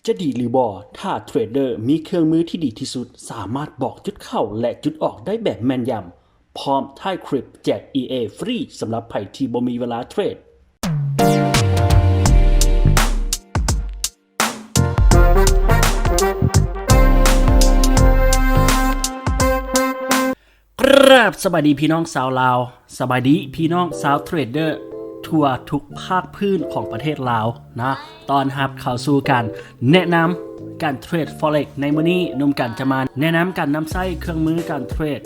จะดีหรือบอถ้าเทรดเดอร์มีเครื่องมือที่ดีที่สุดสามารถบอกจุดเข้าและจุดออกได้แบบแม่นยำพร้อมท้ายคลิปแจก EA ฟรีสำหรับไผ่ที่บ่มีเวลาเทรดครับสวัสดีพี่น้องชาวลาวสวัสดีพี่น้องชาวเทรดเดอร์ทั่วทุกภาคพื้นของประเทศลาวนะตอนรับเข้าสู่การแนะนำการเทรด Forex ในมื้อนี้นุ่มกันจะมาแนะนำการนำใช้เครื่องมือการเทรด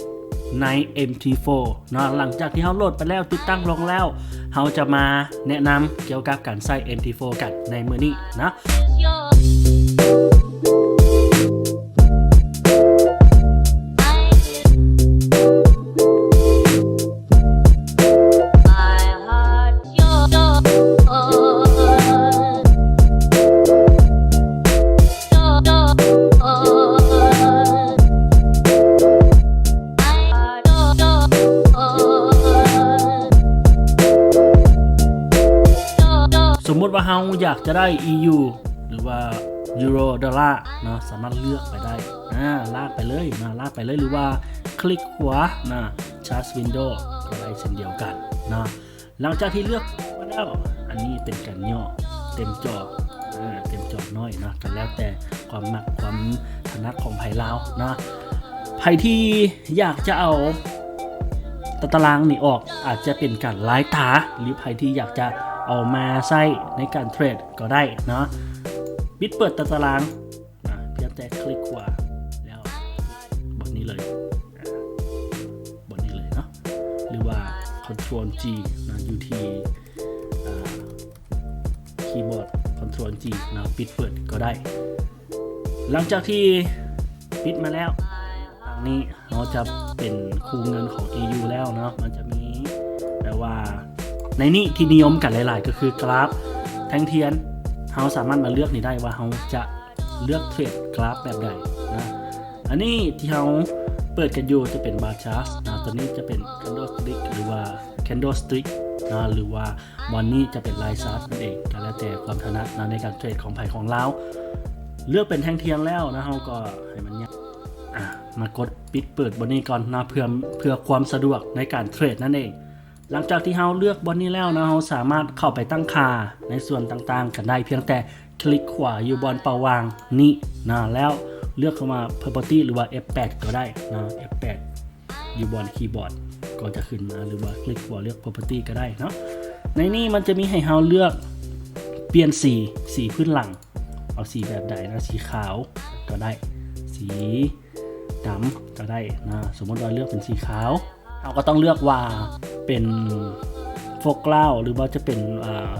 ใน MT4 นะหลังจากที่เราโหลดไปแล้วติดตั้งลงแล้วเราจะมาแนะนำเกี่ยวกับการใช้ MT4 กันในมื้อนี้นะสมมติว่าเราอยากจะได้ EU หรือว่า Euro ดอลลาร์เนาะสามารถเลือกไปได้ลากไปเลยลากไปเลยหรือว่าคลิกขวาChart Window ก็ได้เช่นเดียวกันนะหลังจากที่เลือกมาแล้วอันนี้เป็นการย่อเต็มจอน้อยนะกันแล้วแต่ความมักความถนัดของไผ่ลาวนะไผ่ที่อยากจะเอาตารางนี่ออกอาจจะเป็นการไล่ตาหรือไผ่ที่อยากจะเอามาใช้ในการเทรดก็ได้เนาะปิดเปิดตารางเพียงแต่คลิกขวาแล้วบทนี้เลยเนาะหรือว่า Ctrl G นะอยู่ที่คีย์บอร์ด Ctrl G นะปิดเปิดก็ได้หลังจากที่ปิดมาแล้วทางนี้เราจะเป็นคูเงินของ EU แล้วเนาะมันจะมีแปลว่าในนี้ที่นิยมกันหลายๆก็คือกราฟแท่งเทียนเราสามารถมาเลือกนี่ได้ว่าเราจะเลือกเทรดกราฟแบบใดนะอันนี้ที่เราเปิดกันอยู่จะเป็นบาร์ชาร์ตนะตัวนี้จะเป็น candlestick หรือว่า candlestick นะหรือว่าวันนี้จะเป็นไลน์ชาร์ตนั่นเองก็แล้วแต่ความถนัดนะในการเทรดของไผ่ของเราเลือกเป็นแท่งเทียนแล้วนะเราก็ให้มันเนี่ยมากดปิดเปิดบนนี้ก่อนนะเพื่อความสะดวกในการเทรดนั่นเองหลังจากที่เราเลือกบนนี้แล้วนะเราสามารถเข้าไปตั้งค่าในส่วนต่างๆกันได้เพียงแต่คลิกขวาอยู่บนเปาวางนี้นะแล้วเลือกเข้ามา property หรือว่า F8 ก็ได้นะ F8 อยู่บนคีย์บอร์ดก็จะขึ้นมาหรือว่าคลิกขวาเลือก property ก็ได้เนาะในนี้มันจะมีให้เราเลือกเปลี่ยนสีพื้นหลังเอาสีแบบใดนะสีขาวก็ได้สีดำก็ได้นะสมมติว่าเลือกเป็นสีขาวเราก็ต้องเลือกว่าเป็นโฟกเล่าหรือว่าจะเป็น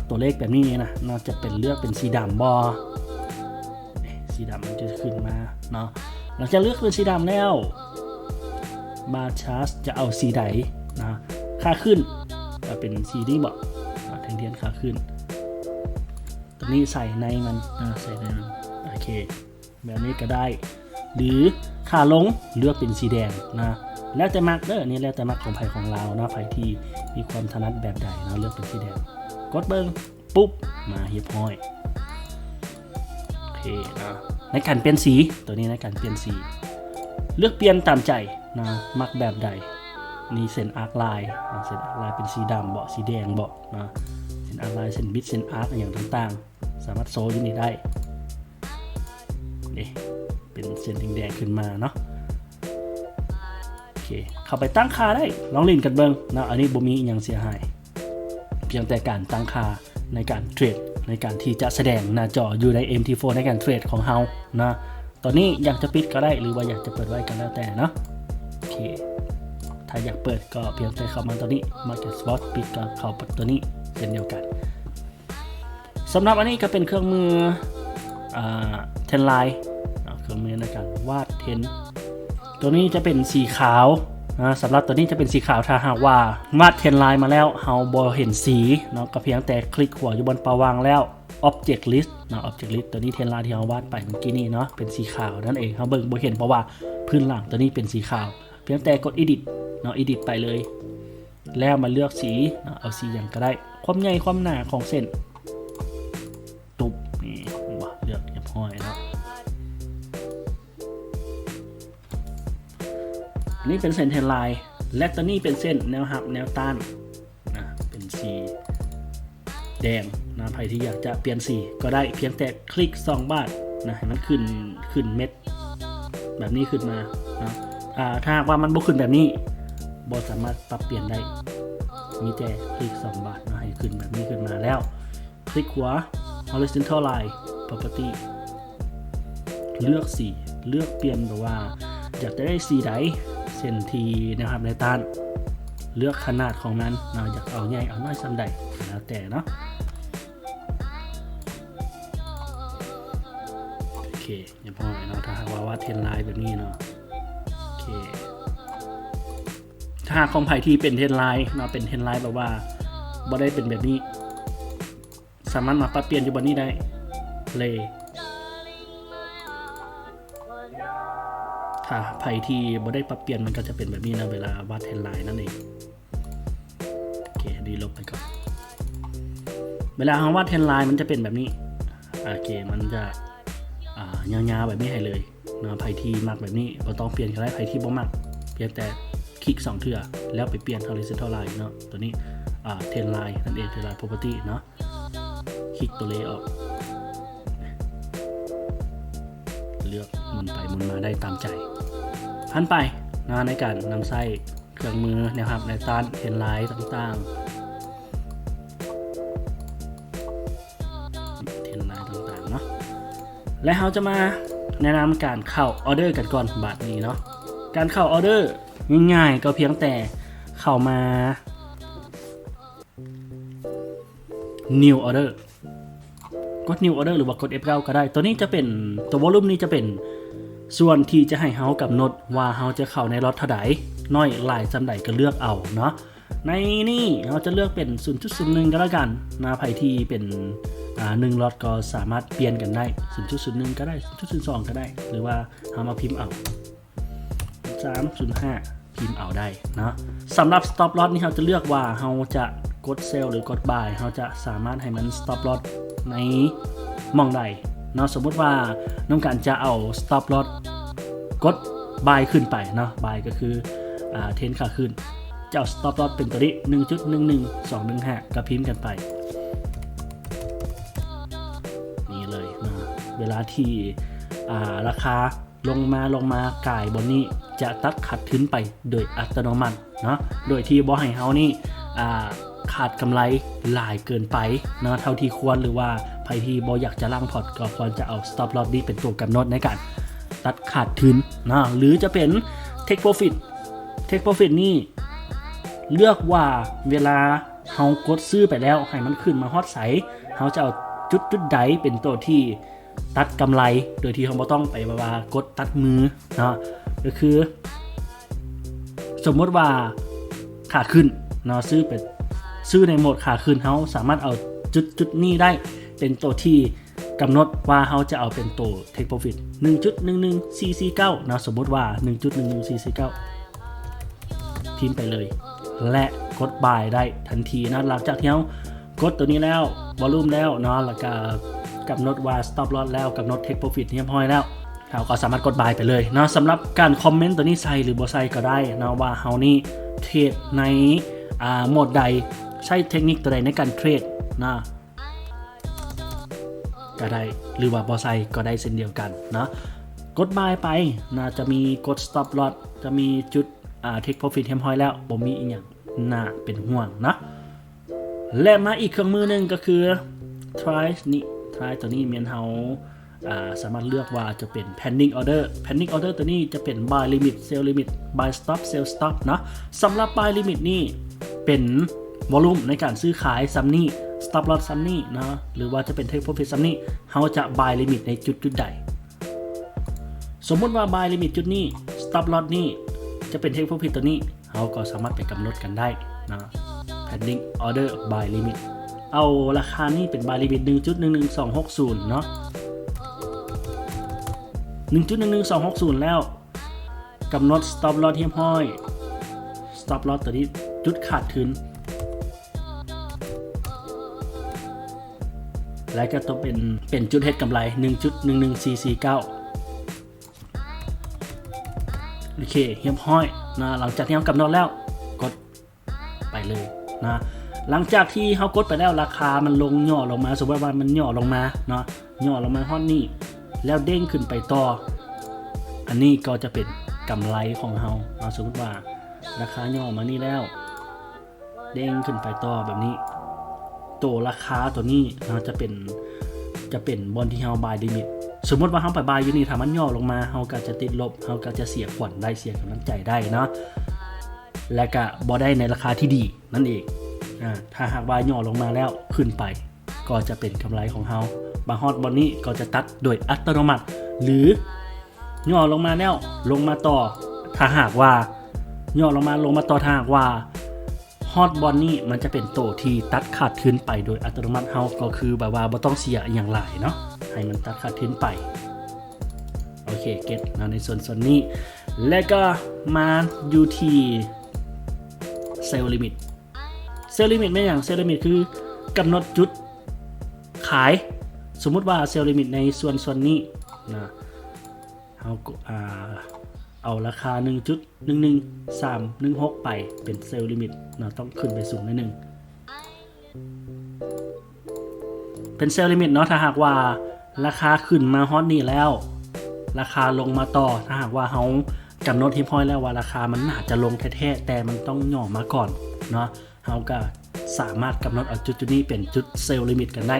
ตัวเลขแบบนี้นะน่าจะเป็นเลือกเป็นสีดำบอสีดำมันจะขึ้นมาเนาะหลังจากเลือกเป็นสีดำแล้วบาร์ชาร์ตจะเอาสีใดนะค่าขึ้นจะเป็นสีนี้บอกแทนเทียนค่าขึ้นตัวนี้ใส่ในมันใส่ในมันโอเคแบบนี้ก็ได้หรือค่าลงเลือกเป็นสีแดงนะแล้วแต่มักนี่แล้วแต่มักของไผ่ของเรานะไผ่ที่มีความถนัดแบบใดนะเลือกเป็นสีแดงกดเบิ้งปุ๊บมาเรียบร้อยโอเคนะในการเปลี่ยนสีตัวนี้ในการเปลี่ยนสีเลือกเปลี่ยนตามใจนะมักแบบใดนี่เส้นอาร์คไลน์เส้นอาร์คไลน์เป็นสีดำเบาะสีแดงเบาะนะเส้นอาร์คไลน์เส้นบิดเส้นอาร์คอย่างต่างๆสามารถโซอยู่นี่ได้นี่เป็นเส้นแดงๆขึ้นมาเนาะเข้าไปตั้งค่าได้ลองเล่นกันเบิ้งนะอันนี้บ่มีอย่างเสียหายเพียงแต่การตั้งค่าในการเทรดในการที่จะแสดงหน้าจออยู่ใน MT4 ในการเทรดของเฮานะตอนนี้อยากจะปิดก็ได้หรือว่าอยากจะเปิดไว้ก็แล้วแต่เนาะโอเคถ้าอยากเปิดก็เพียงแต่เข้ามาตัวนี้ Market Spot ปิดก็เข้าตัวนี้เช่นเดียวกันสำหรับอันนี้ก็เป็นเครื่องมือเทนไลน์เครื่องมือในการวาดเทนตัวนี้จะเป็นสีขาวนะสำหรับตัวนี้จะเป็นสีขาวถ้าหากว่าวาดเทนไลน์มาแล้วเฮาบ่เห็นสีเนาะก็เพียงแต่คลิกขวาอยู่บนปาวางแล้ว Object List นะ Object List ตัวนี้เทนไลน์ที่เฮาวาดไปเมื่อกี้นี้เนาะเป็นสีขาวนั่นเองเฮาเบิ่งบ่เห็นเพราะว่าพื้นหลังตัวนี้เป็นสีขาวเพียงแต่กด Edit เนาะ Edit ไปเลยแล้วมาเลือกสีเนาะเอาสีอย่างก็ได้ความใหญ่ความหนาของเส้นตุบนี่เลือกเรียบ ห้อยเนาะอันนี้เป็นเส้นเทรนไลน์และตัวนี้เป็นเส้นแนวหักแนวต้านนะเป็นสีแดงนะใครที่อยากจะเปลี่ยนสีก็ได้เพียงแต่คลิก2 บาทนะให้มันขึ้นเม็ดแบบนี้ขึ้นมานะถ้าหากว่ามันบ่ขึ้นแบบนี้บ่สามารถปรับเปลี่ยนได้มีแต่คลิก2 บาทนะให้ขึ้นแบบนี้ขึ้นมาแล้วคลิกขวา horizontal line property เลือกสีเลือกเปลี่ยนแบบว่าอยากจะได้สีใดเส้นทีนะครับในต้านเลือกขนาดของมันเราอยากเอาใหญ่เอาน้อยซ้ำใดแล้วแต่เนาะโอเคอย่าพอเนาะถ้าหากว่าเทรนไลน์แบบนี้เนาะโอเคถ้าของไผ่ที่เป็นเทรนไลน์เนาะเป็นเทรนไลน์แบบว่าบ่ได้เป็นแบบนี้สามารถมาปรับเปลี่ยนอยู่บนนี้ได้เลยถ้าไผ่ที่บ่ได้ปรับเปลี่ยนมันก็จะเป็นแบบนี้นะเวลาวาดเทรนไลน์นั่นเองโอเคดีลบไปก่อนเวลาเราวาดเทรนไลน์มันจะเป็นแบบนี้โอเคมันจะยาวๆแบบนี้ให้เลยนะไผ่ที่มักแบบนี้บ่ต้องเปลี่ยนก็ได้ไผ่ที่บ่มักเพียงแต่คลิก2 เทื่อแล้วไปเปลี่ยน horizontal line เนาะตัวนี้เทรนไลน์นั่นเองเทรนไลน์ property เนาะคลิกตัวเลออกเลือกหมุนไปหมุนมาได้ตามใจพันไปนะในการนำไส้เครื่องมือนะครับในต้านเทรนไลน์ต่างๆเทรนไลน์ต่างๆเนาะและเราจะมาแนะนำการเข้าออเดอร์กันก่อนบาทนี้เนาะการเข้าออเดอร์ง่ายๆก็เพียงแต่เข้ามา new order กด new order หรือว่ากด F9 ก็ได้ตัวนี้จะเป็นตัววอลลุ่มนี้จะเป็นส่วนที่จะให้เฮากำหนดว่าเฮาจะเข้าในล็อตเท่าใดน้อยหลายจำใดก็เลือกเอาเนาะในนี่เราจะเลือกเป็น 0.01 ก็แล้วกันนะไผที่เป็น1ล็อตก็สามารถเปลี่ยนกันได้ 0.01 ก็ได้ 0.02 ก็ได้หรือว่าเฮามาพิมพ์เอา305พิมพ์เอาได้นะสำหรับ stop loss นี่เราจะเลือกว่าเราจะกด sell หรือกด buy เราจะสามารถให้มัน stop loss ในมองใดเนาะสมมุติว่าน้องการจะเอา stop loss กด buy ขึ้นไปเนาะ buy ก็คือเทรนขาขึ้นจะเอา stop loss เป็นตัวนี้ 1.11215 ก็พิมพ์กันไปนี่เลยนะเวลาที่ราคาลงมากายบนนี้จะตัดขาดทุนไปโดยอัตโนมัติเนาะโดยที่บ่ให้เฮานี่ขาดกำไรหลายเกินไปเนาะเท่าที่ควรหรือว่าใครที่บ่อยากจะล่างพอร์ตก็ควรจะเอา stop loss นี้เป็นตัวกำหนดในการตัดขาดทุนนะหรือจะเป็น take profit นี่เลือกว่าเวลาเฮากดซื้อไปแล้วให้มันขึ้นมาฮอดไสเฮาจะเอาจุดใดเป็นตัวที่ตัดกำไรโดยที่เขาไม่ต้องไปว่ากดตัดมือเนาะก็คือสมมติว่าขาขึ้นเนาะซื้อในโหมดขาขึ้นเขาสามารถเอาจุดนี้ได้เป็นตัวที่กำหนดว่าเขาจะเอาเป็นตัว take profit 1.11449 เนาะสมมติว่า 1.11449 พิมพ์ไปเลยและกด buy ได้ทันทีนะหลังจากที่เขากดตัวนี้แล้ววอลลุ่มแล้วเนาะแล้วก็กำหนดว่า stop loss แล้วกำหนด take profit เรียบร้อยแล้วเราก็สามารถกด buy ไปเลยเนาะสำหรับการคอมเมนต์ตัวนี้ใส่หรือบ่ใส่ก็ได้นะว่าเฮานี่เทรดในโหมดใดใช้เทคนิคตัวใดในการเทรดนะก็ได้หรือว่าบ่ใส่ก็ได้เช่นเดียวกันนะกด buy ไปนะจะมีกด stop loss จะมีจุดtake profit เรียบร้อยแล้วบ่มีอีกอย่างน่าเป็นห่วงนะและมาอีกเครื่องมือนึงก็คือ try ตัวนี้เมียนเฮาสามารถเลือกว่าจะเป็น pending order ตัวนี้จะเป็น buy limit sell limit buy stop sell stop นะสำหรับ buy limit นี่เป็นวอลลุ่มในการซื้อขายซัมนี่ stop loss ซัมนี่นะหรือว่าจะเป็น take profit ซัมนี่เฮาจะ buy limit ในจุดใดสมมุติว่า buy limit จุดนี้ stop loss นี่จะเป็น take profit ตัวนี้เฮาก็สามารถไปกำหนดกันได้นะ pending order buy limit เอาราคานี่เป็น buy limit 1.11260 เนาะ 1.11260 แล้วกำหนด stop loss เทียมห้อย stop loss ตัวนี้จุดขาดทุน และก็ต้องเป็นจุดเฮ็ดกำไร 1.11449 โอเคเรียบร้อยนะหลังจากที่เรากำหนดแล้วกดไปเลยนะหลังจากที่เขากดไปแล้วราคามันลงย่อลงมาสมมติว่ามันย่อลงมาเนาะย่อลงมาฮอดนี่แล้วเด้งขึ้นไปต่ออันนี้ก็จะเป็นกำไรของเราสมมติว่าราคาย่อมานี่แล้วเด้งขึ้นไปต่อแบบนี้ตัวราคาตัวนี้จะเป็นบอลที่เราบายลิมิตสมมติว่าเราไปบายอยู่นี่ถ้ามันย่อลงมาเราก็จะติดลบเราก็จะเสียขวัญได้เสียกำลังใจได้เนาะและก็บ่ได้ในราคาที่ดีนั่นเองถ้าหากว่าย่อลงมาแล้วขึ้นไปก็จะเป็นกำไรของเราบางฮอตบอลนี้ก็จะตัดโดยอัตโนมัติหรือย่อลงมาแล้วลงมาต่อถ้าหากว่าย่อลงมาต่อถ้าหากว่าฮอตบอลนี้มันจะเป็นโตที่ตัดขาดทุนไปโดยอัตโนมัติเฮาก็คือแบบว่าบ่ต้องเสียอย่างหลายเนาะให้มันตัดขาดทุนไปโอเคเก็ตในส่วนนี้และก็มาอยู่ที่เซลล์ลิมิตไม่อย่างเซลล์ลิมิตคือกำหนดจุดขายสมมุติว่าเซลล์ลิมิตในส่วนนี้นะเอาราคา 1.11316 ไปเป็นเซลล์ลิมิตนะต้องขึ้นไปสูงนิดนึงเป็นเซลล์ลิมิตเนาะถ้าหากว่าราคาขึ้นมาฮอตนี่แล้วราคาลงมาต่อถ้าหากว่าเขากำหนดที่พอยแล้วว่าราคามันน่าจะลงแท้ๆแต่มันต้องย่อมาก่อนเนาะเขาก็สามารถกำหนดเอาจุดนี้เป็นจุดเซลล์ลิมิตกันได้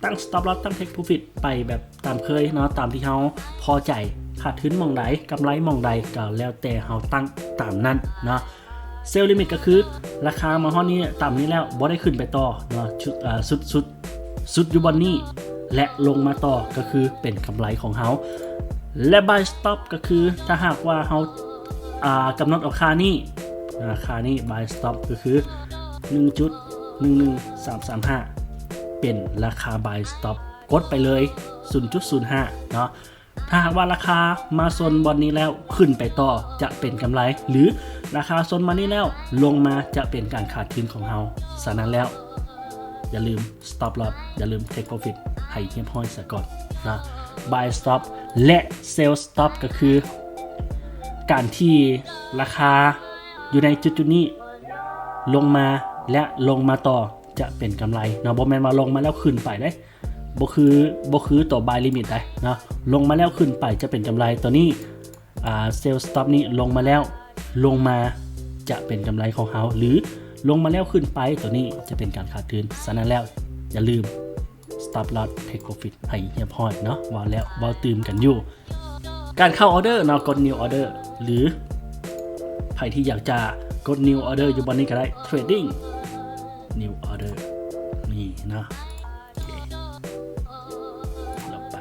ตั้ง stop loss ตั้ง take profit ไปแบบตามเคยเนาะตามที่เขาพอใจขาดทุนมองใดกำไรมองใดก็แล้วแต่เขาตั้งตามนั้นเนาะเซลล์ลิมิตก็คือราคามาฮอดนี้ต่ำนี้แล้วบ่ได้ขึ้นไปต่อเนาะสุดอยู่บนนี้และลงมาต่อก็คือเป็นกำไรของเขาและ buy stop ก็คือถ้าหากว่าเขากำหนดราคานี้buy stop ก็คือ 1.11335 เป็นราคา buy stop กดไปเลย 0.05 เนาะถ้าหากว่าราคามาโซนบอลนี้แล้วขึ้นไปต่อจะเป็นกำไรหรือราคาโซนมานี้แล้วลงมาจะเป็นการขาดทุนของเราฉะนั้นแล้วอย่าลืม stop loss อย่าลืม take profit ให้เฮียพ้อยซะก่อนนะ buy stop และ sell stop ก็คือการที่ราคาอยู่ในจุดนี้ลงมาและลงมาต่อจะเป็นกำไรเนาะบ่แม่นว่าลงมาแล้วขึ้นไปได้บ่คือตัว buy limit ได้เนาะลงมาแล้วขึ้นไปจะเป็นกำไรตัวนี้sell stop นี้ลงมาแล้วลงมาจะเป็นกำไรของเขาหรือลงมาแล้วขึ้นไปตัวนี้จะเป็นการขาดทุนฉะนั้นแล้วอย่าลืม stop loss take profit ให้เฮียพอยเนาะว่าแล้วบ่ตื่มกันอยู่การเข้าออเดอร์เนาะกด new order หรือใครที่อยากจะกด new order อยู่บนนี้ก็ได้ trading new order นี่นะโอเคเราไป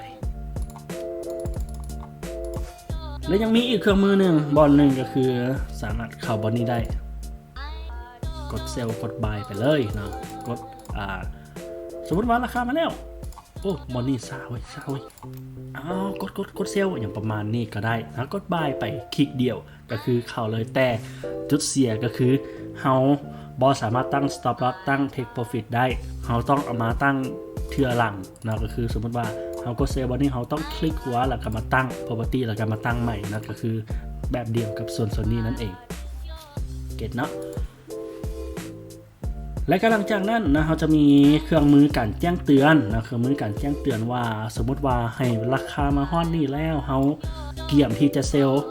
แล้วยังมีอีกเครื่องมือหนึ่งบอลหนึ่งก็คือสามารถเข้าบอลนี้ได้กดเซลล์กด buy ไปเลยเนาะกดสมมติว่าราคามาแล้วโอ้บอลนี่ซาเว้ยกดเซลล์อย่างประมาณนี้ก็ได้นะกด buy ไปคลิกเดียวก็คือเข้าเลยแต่จุดเสียก็คือเฮาบอสามารถตั้ง stop loss ตั้ง take profit ได้เฮาต้องเอามาตั้งเทื่อหลังนะก็คือสมมติว่าเฮากดเซลล์บอลนี่เฮาต้องคลิกหัวแล้วก็มาตั้ง property แล้วก็มาตั้งใหม่นะก็คือแบบเดียวกับส่วนนี้นั่นเองเก็ทเนาะและก็หลังจากนั้นนะเขาจะมีเครื่องมือการแจ้งเตือนนะเครื่องมือการแจ้งเตือนว่าสมมติว่าให้ราคามาฮอดนี่แล้วเขาเกี่ยมที่จะเซลล์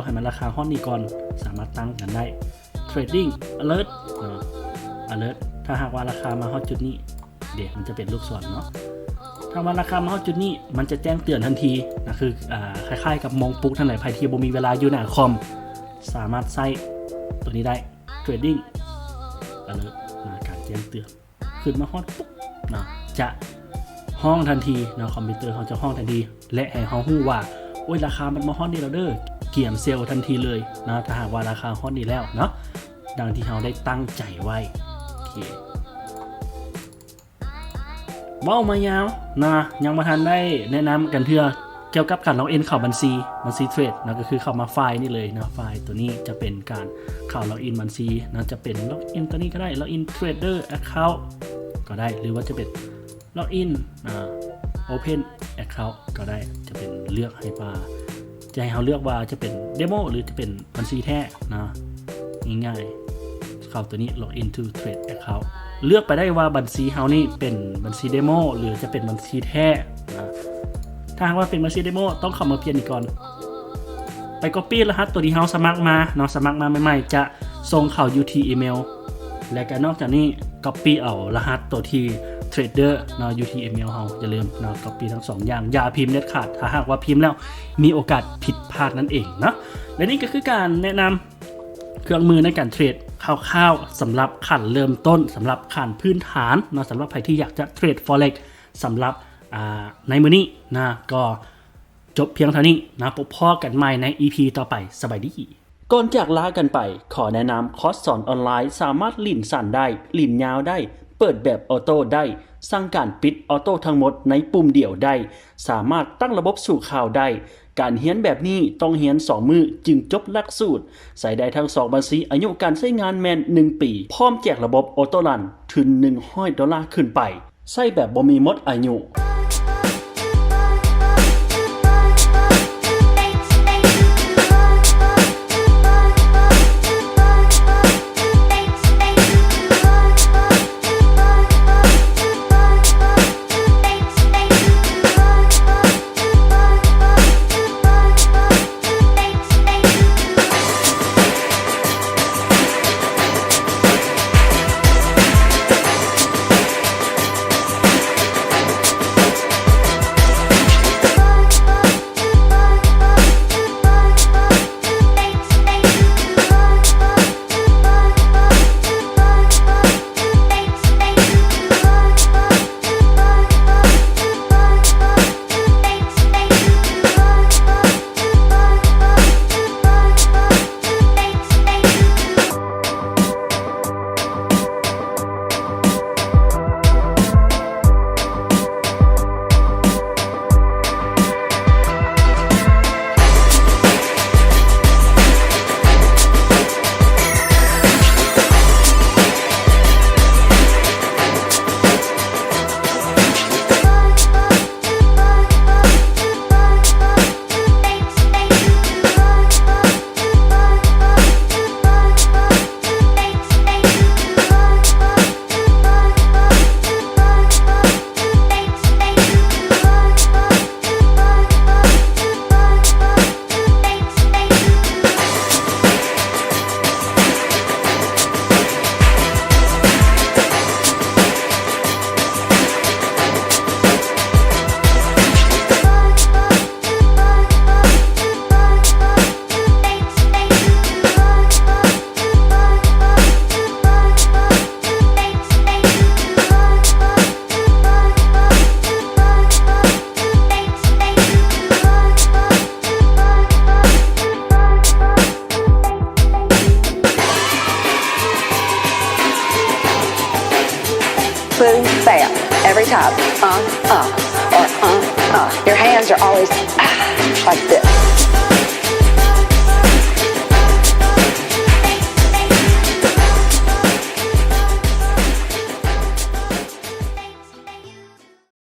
ให้มันราคาฮอดนี่ก่อนสามารถตั้งกันได้ trading alert alert ถ้าหากว่าราคามาฮอดจุดนี้เดี๋ยวมันจะเป็นลูกศรเนาะถ้าว่าราคามาฮอดจุดนี้มันจะแจ้งเตือนทันทีนะคือคล้ายๆกับมองปุ๊กท่านไหนใครที่บ่มีเวลาอยู่หน้าคอมสามารถใช้ตัวนี้ได้ trading alert การแจ้งเตือนขึ้นมาฮอดปุ๊บนะจะห้องทันทีนะคอมพิวเตอร์เขาจะห้องทันทีและให้เขาฮู้ว่าโอ้ยราคามันมาฮอดนี่แล้วเด้อเกี่ยมเซลล์ทันทีเลยนะถ้าหากว่าราคาฮอดนี่แล้วเนาะดังที่เขาได้ตั้งใจไว้โอเคเว้ามายาวนะยังมาทันได้แนะนำกันเพื่อเกี่ยวกับการล็อกอินเข้าบัญชีเทรดนะก็คือเข้ามาไฟล์นี่เลยนะไฟล์ตัวนี้จะเป็นการเข้าล็อกอินบัญชีนะจะเป็นล็อกอินตัวนี้ก็ได้ล็อกอินเทรดเดอร์แอคเคาท์ก็ได้หรือว่าจะเป็น ล็อกอินOpen Account ก็ได้จะเป็นเลือกให้ว่าจะให้เขาเลือกว่าจะเป็นเดโมหรือจะเป็นบัญชีแท้นะง่ายๆเข้าตัวนี้ Login to Trade Account เลือกไปได้ว่าบัญชีเขานี่เป็นบัญชีเดโมหรือจะเป็นบัญชีแท้นะถ้าหากว่าเป็นบัญชีเดโมต้องเข้ามาเปลี่ยนอีกก่อนไป Copy รหัสตัวที่เขาสมัครมาเนาะสมัครมาใหม่ๆจะส่งเข้า UT email และก็นอกจากนี้ Copy เอารหัสตัวที่ Trader เนาะ UT email เฮาอย่าลืมเนาะ Copy ทั้ง2อย่างอย่าพิมพ์เด็ดขาดถ้าหากว่าพิมพ์แล้วมีโอกาสผิดพลาดนั่นเองเนาะและนี่ก็คือการแนะนำเครื่องมือในการเทรดคร่าวๆสำหรับขั้นเริ่มต้นสำหรับขั้นพื้นฐานเนาะสำหรับใครที่อยากจะเทรด Forex สำหรับในมื้อนี้นะก็จบเพียงเท่านี้นะพบพ่อกันใหม่ใน EP ต่อไปสบายดีก่อนจากลากันไปขอแนะนำคอร์สสอนออนไลน์สามารถลิ่นสั้นได้ลิ่นยาวได้เปิดแบบออโต้ได้สั่งการปิดออโต้ทั้งหมดในปุ่มเดียวได้สามารถตั้งระบบสู่ข่าวได้การเรียนแบบนี้ต้องเรียน2มือจึงจบหลักสูตรใส่ได้ทั้ง2บัญชีอายุการใช้งานแมน1ปีพร้อมแจกระบบออโต้รันถึง$100ขึ้นไปใช้แบบบ่มีหมดอายุ boom, bam, every time, or Your hands are always like this.